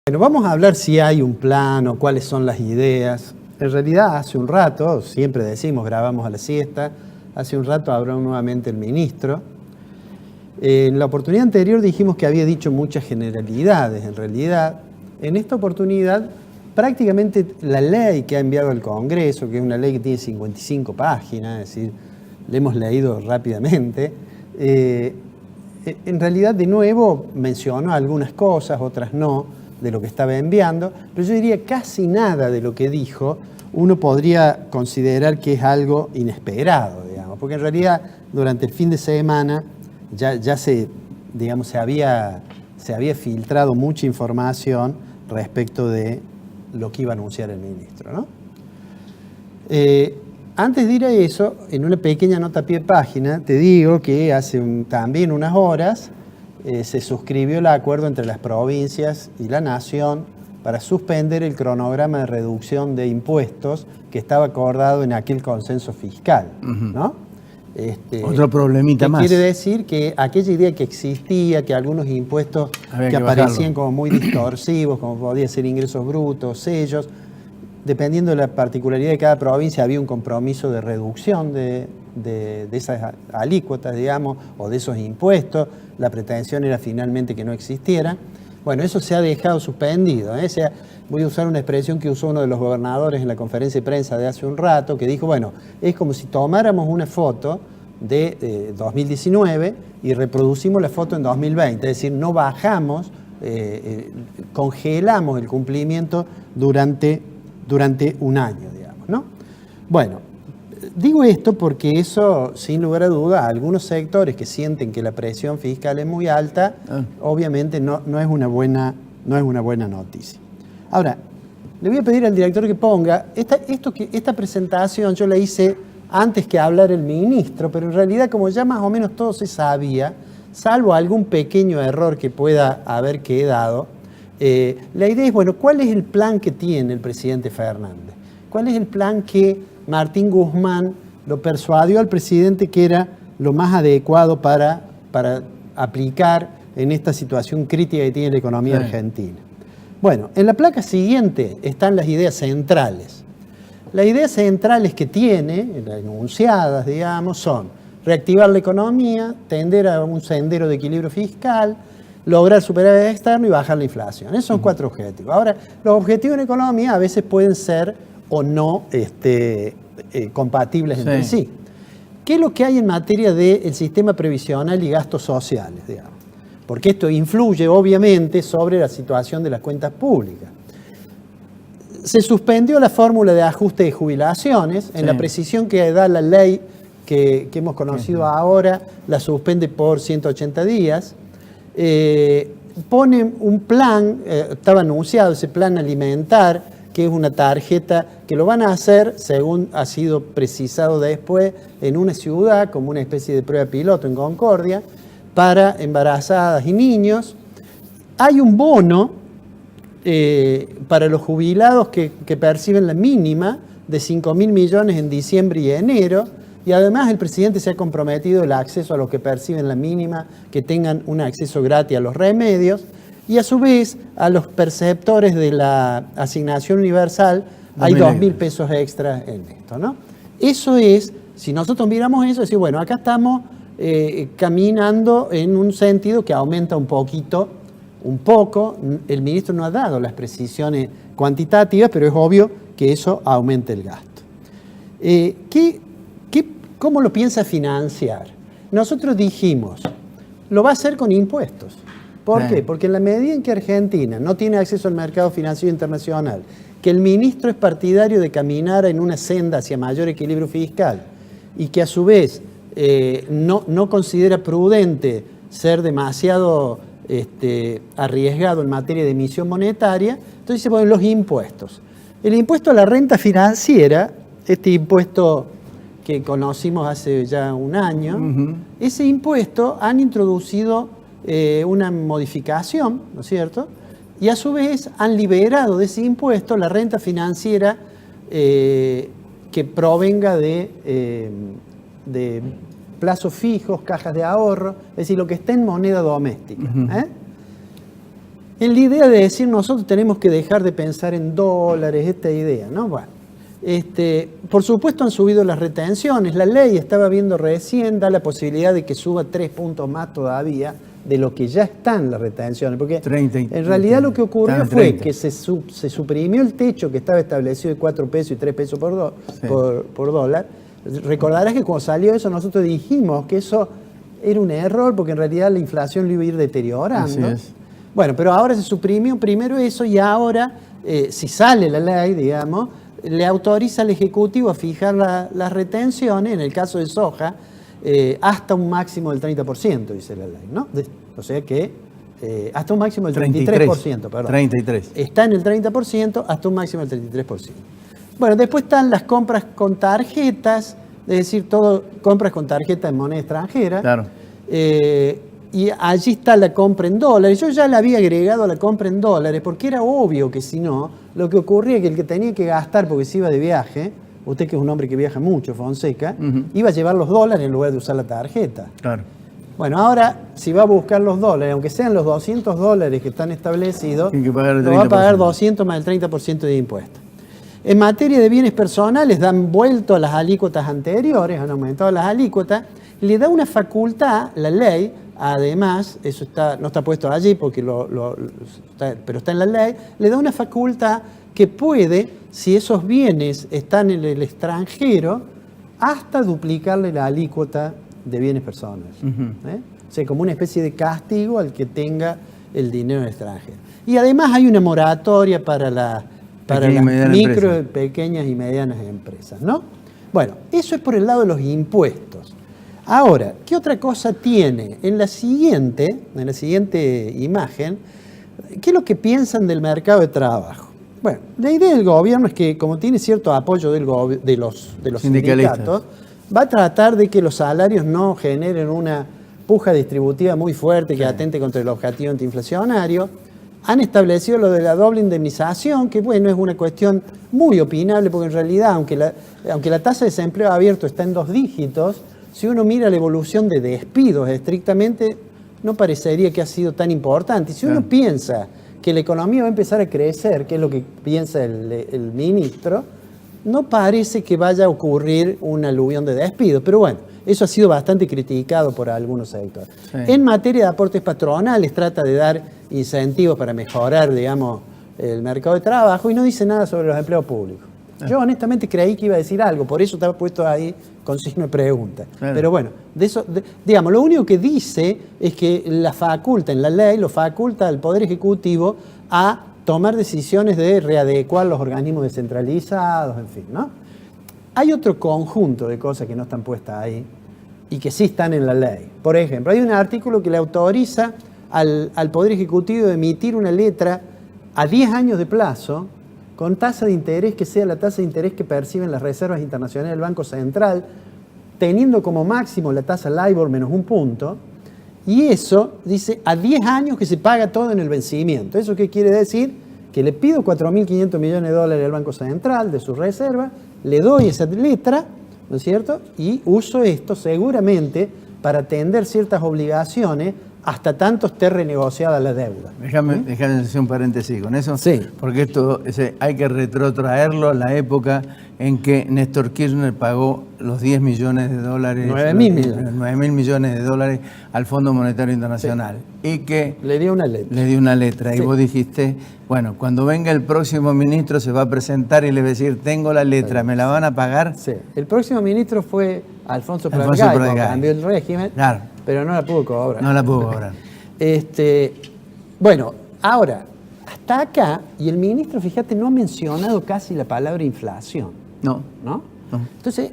Bueno, vamos a hablar si hay un plan o cuáles son las ideas. En realidad, hace un rato, siempre decimos, grabamos a la siesta, hace un rato habló nuevamente el ministro. En la oportunidad anterior dijimos que había dicho muchas generalidades. En realidad, en esta oportunidad, prácticamente la ley que ha enviado al Congreso, que es una ley que tiene 55 páginas, es decir, la hemos leído rápidamente, en realidad de nuevo mencionó algunas cosas, otras no, de lo que estaba enviando, pero yo diría casi nada de lo que dijo uno podría considerar que es algo inesperado, digamos, porque en realidad durante el fin de semana ya se había filtrado mucha información respecto de lo que iba a anunciar el ministro, ¿no? Antes de ir a eso, en una pequeña nota a pie de página, te digo que hace también unas horas se suscribió el acuerdo entre las provincias y la Nación para suspender el cronograma de reducción de impuestos que estaba acordado en aquel consenso fiscal, ¿no? Otro problemita más. Quiere decir que aquella idea que existía, que algunos impuestos que aparecían como muy distorsivos, como podía ser ingresos brutos, sellos, dependiendo de la particularidad de cada provincia, había un compromiso de reducción de esas alícuotas, digamos, o de esos impuestos. La pretensión era finalmente que no existieran. Bueno, eso se ha dejado suspendido, ¿eh? Voy a usar una expresión que usó uno de los gobernadores en la conferencia de prensa de hace un rato, que dijo, bueno, es como si tomáramos una foto de 2019 y reproducimos la foto en 2020, es decir, no bajamos, congelamos el cumplimiento durante un año, digamos, ¿no? Bueno, digo esto porque eso, sin lugar a duda, algunos sectores que sienten que la presión fiscal es muy alta, obviamente no es una buena noticia. Ahora, le voy a pedir al director que ponga, esta presentación yo la hice antes que hablar el ministro, pero en realidad como ya más o menos todo se sabía, salvo algún pequeño error que pueda haber quedado, la idea es, bueno, ¿cuál es el plan que tiene el presidente Fernández? ¿Cuál es el plan que Martín Guzmán lo persuadió al presidente que era lo más adecuado para aplicar en esta situación crítica que tiene la economía argentina? Bueno, en la placa siguiente están las ideas centrales. Las ideas centrales que tiene, las enunciadas, digamos, son reactivar la economía, tender a un sendero de equilibrio fiscal, lograr superávit externo y bajar la inflación. Esos son 4 objetivos. Ahora, los objetivos en economía a veces pueden ser o no compatibles entre sí. ¿Qué es lo que hay en materia del sistema previsional y gastos sociales, digamos? Porque esto influye obviamente sobre la situación de las cuentas públicas. Se suspendió la fórmula de ajuste de jubilaciones, en la precisión que da la ley que hemos conocido ahora, la suspende por 180 días. Pone un plan, estaba anunciado ese plan alimentar, que es una tarjeta que lo van a hacer, según ha sido precisado después, en una ciudad, como una especie de prueba piloto en Concordia, para embarazadas y niños. Hay un bono para los jubilados que perciben la mínima de 5.000 millones en diciembre y enero, y además el presidente se ha comprometido el acceso a los que perciben la mínima, que tengan un acceso gratis a los remedios, y a su vez a los perceptores de la asignación universal hay 2.000 pesos extras en esto, ¿no? Eso es, si nosotros miramos eso, decir, bueno, acá estamos caminando en un sentido que aumenta un poco. El ministro no ha dado las precisiones cuantitativas, pero es obvio que eso aumenta el gasto. ¿Cómo lo piensa financiar? Nosotros dijimos, lo va a hacer con impuestos. ¿Por qué? Porque en la medida en que Argentina no tiene acceso al mercado financiero internacional, que el ministro es partidario de caminar en una senda hacia mayor equilibrio fiscal y que a su vez no considera prudente ser demasiado arriesgado en materia de emisión monetaria, entonces se ponen los impuestos. El impuesto a la renta financiera, este impuesto que conocimos hace ya un año, ese impuesto han introducido una modificación, ¿no es cierto? Y a su vez han liberado de ese impuesto la renta financiera que provenga de plazos fijos, cajas de ahorro, es decir, lo que está en moneda doméstica. en la idea de decir nosotros tenemos que dejar de pensar en dólares, esta idea, ¿no? Bueno, por supuesto han subido las retenciones, la ley estaba viendo recién, da la posibilidad de que suba 3 puntos más todavía de lo que ya están las retenciones, porque 30, en realidad lo que ocurrió fue que se suprimió el techo que estaba establecido de 4 pesos y 3 pesos por dólar. Recordarás que cuando salió eso nosotros dijimos que eso era un error porque en realidad la inflación lo iba a ir deteriorando. Así es. Bueno, pero ahora se suprimió primero eso y ahora, si sale la ley, digamos, le autoriza al Ejecutivo a fijar las retenciones, en el caso de soja, hasta un máximo del 30%, dice la ley, ¿no? O sea que hasta un máximo del 33%, perdón. 33. Está en el 30%, hasta un máximo del 33%. Bueno, después están las compras con tarjetas, es decir, todo compras con tarjeta en moneda extranjera. Claro. Y allí está la compra en dólares. Yo ya le había agregado a la compra en dólares porque era obvio que si no, lo que ocurría es que el que tenía que gastar porque se iba de viaje, usted que es un hombre que viaja mucho, Fonseca, iba a llevar los dólares en lugar de usar la tarjeta. Claro. Bueno, ahora si va a buscar los dólares, aunque sean los $200 que están establecidos, tiene que pagar el 30%. lo va a pagar 200 más el 30% de impuestos. En materia de bienes personales, dan vuelto a las alícuotas anteriores, han aumentado las alícuotas, le da una facultad, la ley, además, eso no está puesto allí porque pero está en la ley, le da una facultad que puede, si esos bienes están en el extranjero, hasta duplicarle la alícuota de bienes personales. O sea, como una especie de castigo al que tenga el dinero en el extranjero. Y además hay una moratoria para las micro, pequeñas y medianas empresas, ¿no? Bueno, eso es por el lado de los impuestos. Ahora, ¿qué otra cosa tiene? En la siguiente imagen, ¿qué es lo que piensan del mercado de trabajo? Bueno, la idea del gobierno es que, como tiene cierto apoyo de los sindicatos, va a tratar de que los salarios no generen una puja distributiva muy fuerte que atente contra el objetivo antiinflacionario. Han establecido lo de la doble indemnización, que bueno, es una cuestión muy opinable, porque en realidad, aunque la tasa de desempleo abierto está en 2 dígitos, si uno mira la evolución de despidos estrictamente, no parecería que ha sido tan importante. Y si uno piensa que la economía va a empezar a crecer, que es lo que piensa el ministro, no parece que vaya a ocurrir un aluvión de despidos. Pero bueno, eso ha sido bastante criticado por algunos sectores. Sí. En materia de aportes patronales, trata de dar incentivos para mejorar, digamos, el mercado de trabajo y no dice nada sobre los empleos públicos. Yo honestamente creí que iba a decir algo, por eso estaba puesto ahí con signo de pregunta. Claro. Pero bueno, digamos, lo único que dice es que en la ley, lo faculta al Poder Ejecutivo a tomar decisiones de readecuar los organismos descentralizados, en fin, ¿no? Hay otro conjunto de cosas que no están puestas ahí y que sí están en la ley. Por ejemplo, hay un artículo que le autoriza al Poder Ejecutivo de emitir una letra a 10 años de plazo con tasa de interés que sea la tasa de interés que perciben las reservas internacionales del Banco Central, teniendo como máximo la tasa LIBOR menos 1 punto, y eso dice a 10 años que se paga todo en el vencimiento. ¿Eso qué quiere decir? Que le pido $4.500 millones al Banco Central de su reserva, le doy esa letra, ¿no es cierto? Y uso esto seguramente para atender ciertas obligaciones hasta tanto esté renegociada la deuda. Déjame hacer un paréntesis con eso. Sí. Porque esto hay que retrotraerlo a la época en que Néstor Kirchner pagó los 10 millones de dólares. 9.000 millones de dólares al Fondo Monetario Internacional. Sí. Y que le dio una letra. Sí. Y vos dijiste, bueno, cuando venga el próximo ministro se va a presentar y le va a decir, tengo la letra, ¿me la van a pagar? Sí. El próximo ministro fue Alfonso Pradegay, cambió el régimen. Claro. Pero no la pudo cobrar. No la pudo cobrar. Bueno, ahora, hasta acá, y el ministro, fíjate, no ha mencionado casi la palabra inflación. No. Entonces,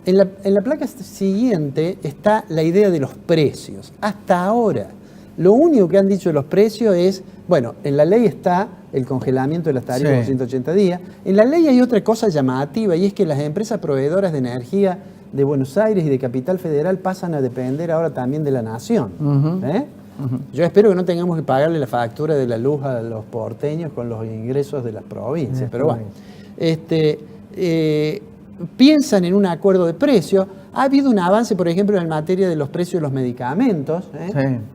en la placa siguiente está la idea de los precios. Hasta ahora, lo único que han dicho de los precios es, bueno, en la ley está el congelamiento de las tarifas por 180 días. En la ley hay otra cosa llamativa, y es que las empresas proveedoras de energía de Buenos Aires y de Capital Federal pasan a depender ahora también de la nación. Yo espero que no tengamos que pagarle la factura de la luz a los porteños con los ingresos de las provincias, pero bueno. Piensan en un acuerdo de precios. Ha habido un avance, por ejemplo, en materia de los precios de los medicamentos.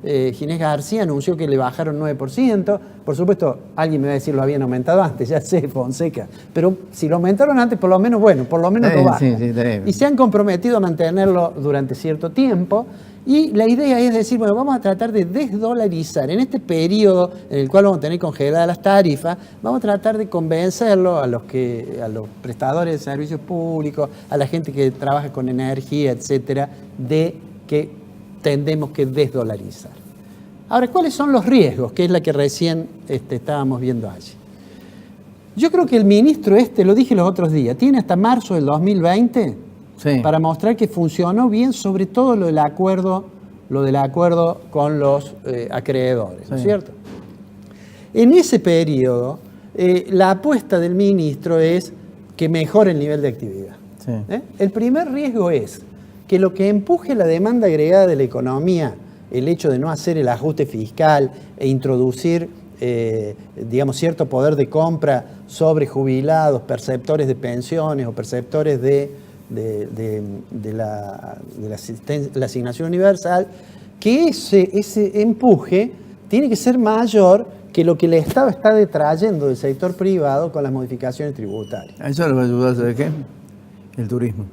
Ginés García anunció que le bajaron 9%. Por supuesto, alguien me va a decir lo habían aumentado antes, ya sé, Fonseca. Pero si lo aumentaron antes, por lo menos lo bajan. Y se han comprometido a mantenerlo durante cierto tiempo. Y la idea es decir, bueno, vamos a tratar de desdolarizar. En este periodo en el cual vamos a tener congeladas las tarifas, vamos a tratar de convencerlo a los prestadores de servicios públicos, a la gente que trabaja con energía, etcétera, de que tendemos que desdolarizar. Ahora, ¿cuáles son los riesgos? Que es la que recién estábamos viendo allí. Yo creo que el ministro lo dije los otros días, tiene hasta marzo del 2020 para mostrar que funcionó bien, sobre todo lo del acuerdo con los acreedores, ¿no es cierto? En ese periodo, la apuesta del ministro es que mejore el nivel de actividad. El primer riesgo es que lo que empuje la demanda agregada de la economía, el hecho de no hacer el ajuste fiscal e introducir, cierto poder de compra sobre jubilados, perceptores de pensiones o perceptores de la asignación universal, que ese empuje tiene que ser mayor que lo que el Estado está detrayendo del sector privado con las modificaciones tributarias. ¿A eso le va a ayudar, ¿sabe qué? El turismo.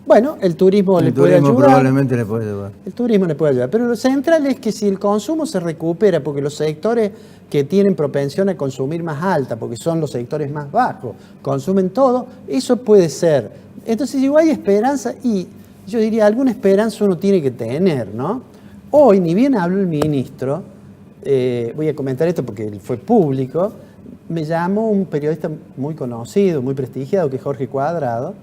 Bueno, el turismo le puede ayudar. Probablemente le puede ayudar. El turismo le puede ayudar. Pero lo central es que si el consumo se recupera, porque los sectores que tienen propensión a consumir más alta, porque son los sectores más bajos, consumen todo, eso puede ser. Entonces, si hay esperanza, y yo diría, alguna esperanza uno tiene que tener, ¿no? Hoy, ni bien habló el ministro, voy a comentar esto porque fue público, me llamó un periodista muy conocido, muy prestigiado, que es Jorge Cuadrado,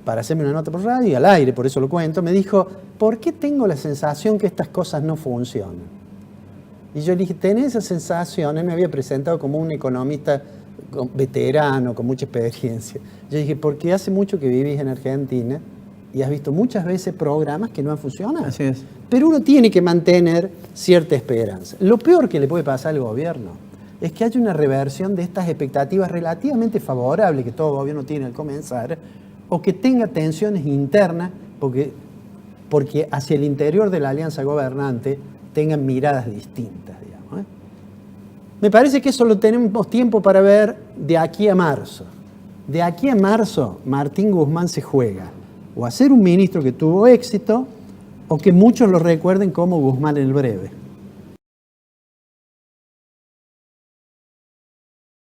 para hacerme una nota por radio y al aire, por eso lo cuento, me dijo, ¿por qué tengo la sensación que estas cosas no funcionan? Y yo le dije, ¿tenés esa sensación? Él me había presentado como un economista veterano, con mucha experiencia. Yo dije, porque hace mucho que vivís en Argentina y has visto muchas veces programas que no han funcionado. Así es. Pero uno tiene que mantener cierta esperanza. Lo peor que le puede pasar al gobierno es que haya una reversión de estas expectativas relativamente favorables que todo gobierno tiene al comenzar, o que tenga tensiones internas, porque hacia el interior de la alianza gobernante tengan miradas distintas, digamos. Me parece que eso lo tenemos tiempo para ver de aquí a marzo. De aquí a marzo, Martín Guzmán se juega o a ser un ministro que tuvo éxito o que muchos lo recuerden como Guzmán el Breve.